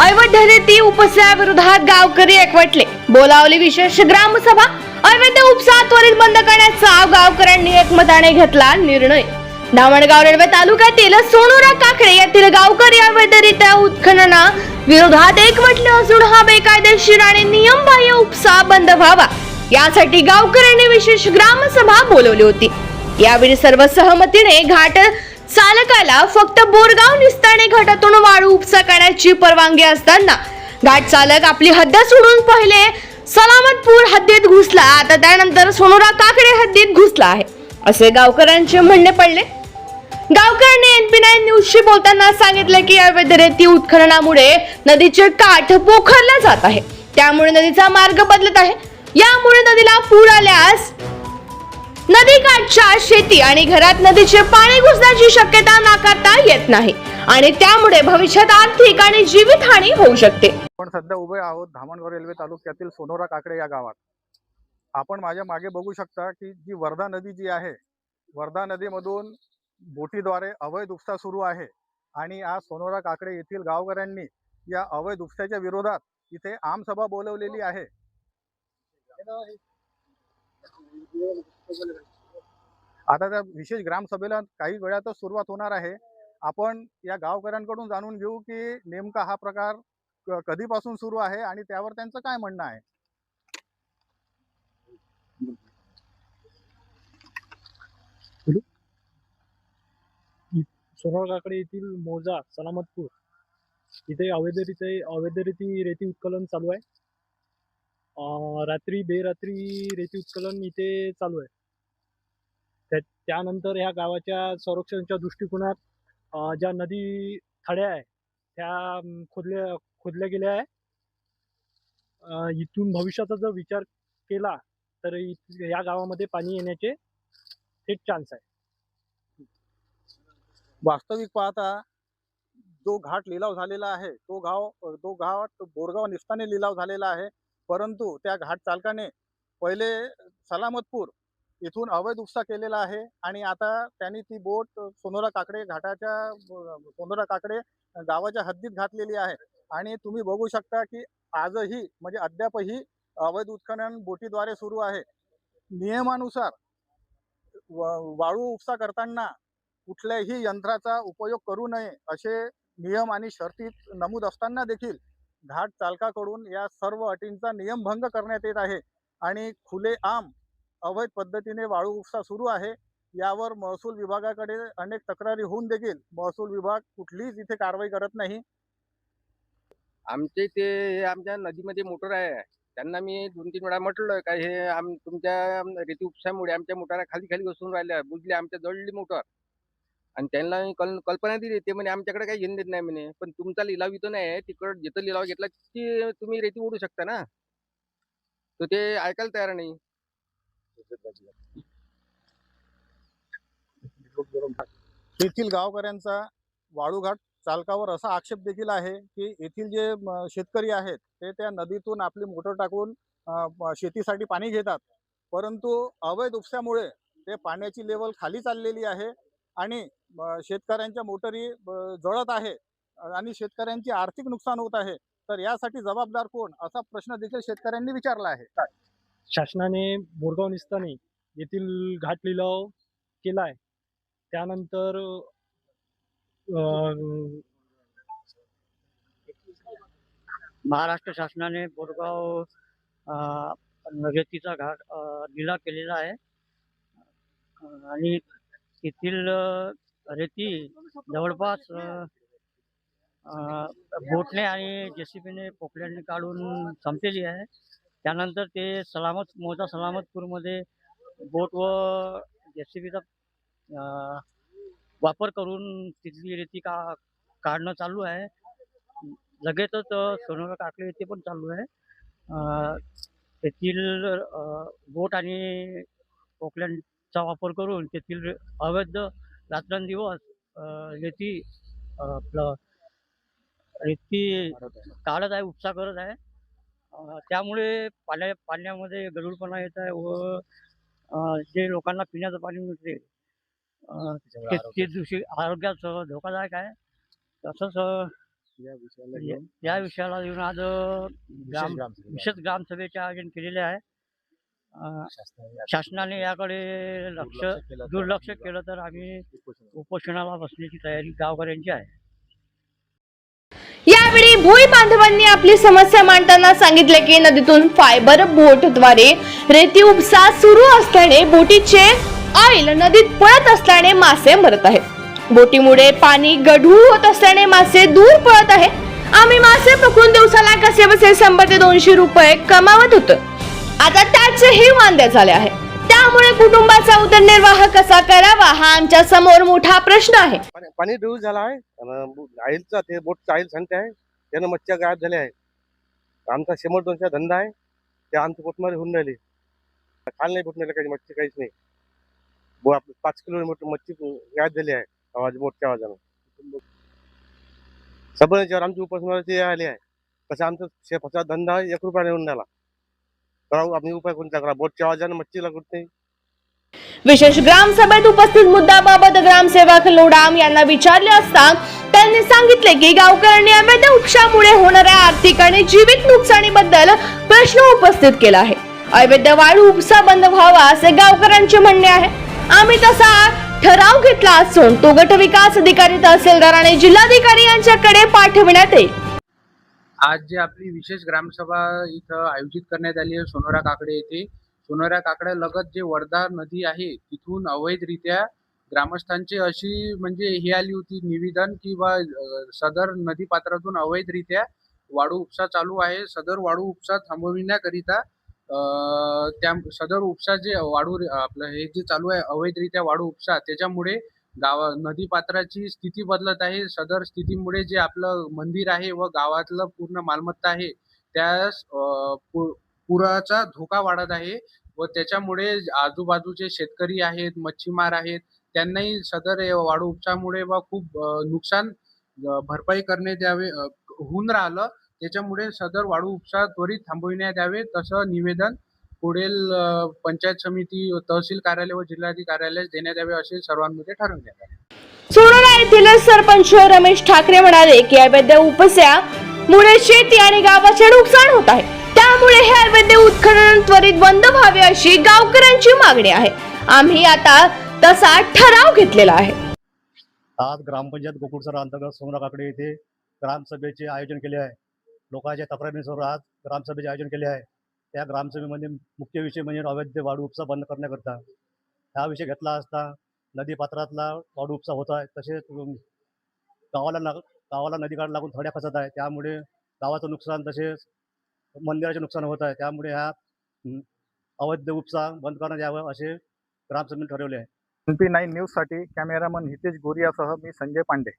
अवैध रेती उपसाविरोधात गावकरी एकवटले, बोलावली विशेष ग्रामसभा। अवैध उपसा त्वरित बंद करण्याचा गावकऱ्यांनी एकमताने घेतला निर्णय। धामणगाव रेल्वे तालुक्यातील सोनोरा काकडे येथील गावकरी अवैधरित्या उत्खनना विरोधात एकवटले असून हा बेकायदेशीर आणि नियमबाह्य उपसा बंद व्हावा यासाठी गावकऱ्यांनी विशेष ग्रामसभा बोलवली होती। यावेळी सर्व सहमतीने घाट चालकाला फक्त बोरगाव निस्ताने घाटातून वाळू उपसा करण्याची परवानगी असताना घाट चालक आपली हद्द सोडून पहिले सलामतपूर हद्दीत घुसला, आता त्यानंतर सोनोरा काकडे हद्दीत घुसला आहे असे गावकऱ्यांचे म्हणणे पडले। गावकऱ्यांनी NP9 न्यूजशी बोलताना सांगितले की अवैध रेती उत्खननामुळे नदीचे काठ पोखरले जात आहे, त्यामुळे नदीचा मार्ग बदलत आहे। यामुळे नदीला पूर आल्यास नदीकाठच्या शेती आणि घरात नदीचे पाणी घुसण्याची शक्यता नाकारता येत नाही आणि त्यामुळे भविष्यात आर्थिक आणि जीवितहानी होऊ शकते। आपण सध्या उभे आहोत धामणगाव रेल्वे तालुक्यातील सोनोरा काकडे या गावात। आपण माझ्या मागे बघू शकता की जी वर्धा नदी जी आहे, वर्धा नदीमधून बोटीद्वारे अवैध उपसा सुरू आहे आणि आज सोनोरा काकडे येथील गावकऱ्यांनी या अवैध उपसाच्या विरोधात इथे आमसभा बोलवलेली आहे। आता त्या विशेष ग्रामसभेला काही वेळातच सुरुवात होणार आहे। आपण या गावकऱ्यांकडून जाणून घेऊ की नेमका हा प्रकार कधीपासून सुरू आहे आणि त्यावर त्यांचं काय म्हणणं आहे। सोनोरा काकडे येथील मोजा सलामतपूर इथे अवैध रेती उत्खनन चालू आहे। रात्री बेरात्री रेती उत्खनन इथे चालू आहे। त्यानंतर ह्या गावाच्या संरक्षणाच्या दृष्टिकोनात ज्या नदी थाड्या आहे त्या खोदल्या गेल्या आहे। इथून भविष्याचा जर विचार केला तर या गावामध्ये पाणी येण्याचे थेट चान्स आहे। वास्तविक पाहता जो घाट लिलाव झालेला आहे तो घाट बोरगाव निस्ताने लिलाव झालेला आहे, परंतु त्या घाट चालकाने पहिले सलामतपूर इथून अवैध उपसा केलेला आहे आणि आता त्यांनी ती बोट सोनोरा काकडे गावाच्या हद्दीत घातलेली आहे। आणि तुम्ही बघू शकता की आजही म्हणजे अद्यापही अवैध उत्खनन बोटीद्वारे सुरू आहे। नियमानुसार वाळू उपसा करताना कुठल्याही यंत्राचा उपयोग करू नये असे नियम आणि शर्तीत नमूद असताना देखील घाट चालकाकडून या सर्व अटींचा नियमभंग करण्यात येत आहे आणि खुलेआम अवैध पद्धतीने वाळू उपसा सुरू आहे। यावर महसूल विभागाकडे अनेक तक्रारी होऊन देखील महसूल विभाग कुठलीच इथे कारवाई करत नाही। आमच्या नदीमध्ये मोटर आहे, त्यांना मी 2-3 वेळा म्हटलं का हे तुमच्या रेती उपसामुळे आमच्या मोटारा खाली बसून राहिल्या, बुजली, आमच्या जळली मोटर। आणि त्यांना कल्पना दिली, ते म्हणे आमच्याकडे काही घेणं देत नाही म्हणे, पण तुमचा लिलाव इथं नाही, तिकडं जिथं लिलाव घेतला की तुम्ही रेती ओढू शकता ना, तर ते ऐकायला तयार नाही। येथील गावकऱ्यांचा वाळूघाट चालकावर असा आक्षेप देखील आहे की येथील जे शेतकरी आहेत ते त्या नदीतून आपली मोटर टाकून शेतीसाठी पाणी घेतात, परंतु अवैध उपसामुळे ते पाण्याची लेवल खाली चाललेली आहे आणि शेतकऱ्यांच्या मोटरी जळत आहे आणि शेतकऱ्यांची आर्थिक नुकसान होत आहे। तर यासाठी जबाबदार कोण असा प्रश्न देखील शेतकऱ्यांनी विचारला आहे। शासनाने बोरगाव निस्ताने येथील घाट लिलाव केला आहे, त्यानंतर महाराष्ट्र शासनाने बोरगाव रेतीचा घाट लिलाव केलेला आहे आणि येथील रेती जवळपास बोटने आणि JCBने पोकल्याने काढून संपलेली आहे। त्यानंतर ते मोजा सलामतपूरमध्ये बोट व JCBचा वापर करून तिथली रेती काढणं चालू आहे। लगेचच सोनोरा काकडे येथे पण चालू आहे। तेथील बोट आणि पोकलँडचा वापर करून तेथील अवैध रात्रंदिवस रेती काढत आहे, उपसा करत आहे। त्यामुळे पाण्यामध्ये गढूळपणा येत आहे व जे लोकांना पिण्याचं पाणी मिळते ते दूषित आरोग्यास धोकादायक आहे। तसंच या विषयाला घेऊन आज विशेष ग्रामसभेचे आयोजन केलेले आहे. शासनाने याकडे दुर्लक्ष केलं तर आम्ही उपोषणाला बसण्याची तयारी गावकऱ्यांची आहे. यावेळी भोई बांधवांनी आपली समस्या मांडताना सांगितले की नदीतून फायबर बोटद्वारे रेती उपसा सुरू असल्याने बोटीचे ऑइल नदीत पळत असल्याने मासे मरत आहेत. बोटीमुळे पाणी गढूळ होत असल्याने मासे दूर पळत आहेत. आम्ही मासे पकडून दिवसाला कसे बसे 100 ते 200 रुपये कमावत होतो. आता त्याचेही वांदे झाले आहे. त्यामुळे कुटुंबाचा उदरनिर्वाह कसा करावा हा आमच्या समोर मोठा प्रश्न आहे. पाणी डूब झाला आहे. आईलचा ते बोटचा आईल सांगते आहे त्यानं मच्छ्या गायब झाल्या आहे. आमचा 100-200 धंदा आहे ते आमच्या पोटमारी होऊन राहिली. खाल नाही भेटणार काही मच्छी काहीच नाही. 5 किलोमीटर मच्छी गायब झाली आहे आवाज बोटच्या आवाजानं. सगळ्यांच्यावर आमची उपासमारीची आली आहे. कसं आमचा शेफाचा धंदा 1 रुपया होऊन राहिला. करावं आम्ही उपाय कोणता करा. बोटच्या आवाजानं मच्छी लागत नाही. विशेष ग्रामसभेत उपस्थित मुद्द्याबाबत ग्रामसेवक लोडाम यांना विचारले असता त्यांनी सांगितले की गावकऱ्यांनी अवैध उपशामुळे होणाऱ्या आर्थिक आणि जीवित नुकसानीबद्दल प्रश्न उपस्थित केला आहे. अवैध वाळू उपसा बंद व्हावा असे गावकऱ्यांचे म्हणणे आहे. आम्ही तसा ठराव घेतला असून तो गट विकास अधिकारी, तहसीलदार आणि जिल्हाधिकारी यांच्याकडे पाठविण्यात येईल. आज जी आपली विशेष ग्रामसभा इथं आयोजित करण्यात आली आहे सोनोरा काकडे येथे. सोनोरा काकडे लगत जे वर्धा नदी आहे तिथून अवैधरित्या ग्रामस्थांची अशी म्हणजे हे आली होती निवेदन की बा सदर नदी पात्रातून अवैधरित्या वाळू उपसा चालू आहे. सदर वाळू उपसा थांबविण्याकरिता त्या सदर उपसा जे वाळू आपलं हे जे चालू आहे अवैधरित्या वाळू उपसा त्याच्यामुळे नदी पात्राची स्थिती बदलत आहे. सदर स्थितीमुळे जे आपलं मंदिर आहे व गावातलं पूर्ण मालमत्ता आहे त्यास पुराचा धोका वाढत आहे व त्याच्यामुळे आजूबाजूचे शेतकरी आहेत, मच्छीमार आहेत त्यांनाही सदर वाळू उपसामुळे व खूप नुकसान भरपाई करण्यात यावे होऊन राहिलं. त्याच्यामुळे सदर वाळू उपसा त्वरित थांबविण्यात यावे तसं निवेदन पुढील पंचायत समिती, तहसील कार्यालय व जिल्हाधिकारी कार्यालयास देण्यात यावे असे सर्वांमध्ये ठरवण्यात आले. सोनोरा येथील सरपंच रमेश ठाकरे म्हणाले की अवैध उपस्यामुळे शेती आणि गावाचे नुकसान होत आहे. त्यामुळे हे अवैध उत्खनन त्वरित बंद व्हावे अशी गावकऱ्यांची मागणी आहे. आम्ही आता तसा ठराव घेतलेला आहे. आज ग्रामपंचायत गोकुळसरा अंतर्गत सोनोरा काकडे येथे ग्रामसभेचे आयोजन केले आहे. लोकांच्या तक्रारीनुसार आज ग्रामसभेचे आयोजन केले आहे. त्या ग्रामसभेमध्ये मुख्य विषय म्हणजे अवैध वाळू उपसा बंद करण्याकरता हा विषय घेतला असता नदी पात्रातला वाळू उपसा होत आहे. तसेच गावाला नदीकाठ लागून थड्या फसत आहे. त्यामुळे गावाचं नुकसान तसेच मंदिराचे नुकसान होत आहे. त्यामुळे हा अवैध उपसा बंद करण्यात यावं असे ग्रामसभेने ठरवले आहे. MP9 न्यूजसाठी कॅमेरामन हितेश गोरियासह मी संजय पांडे.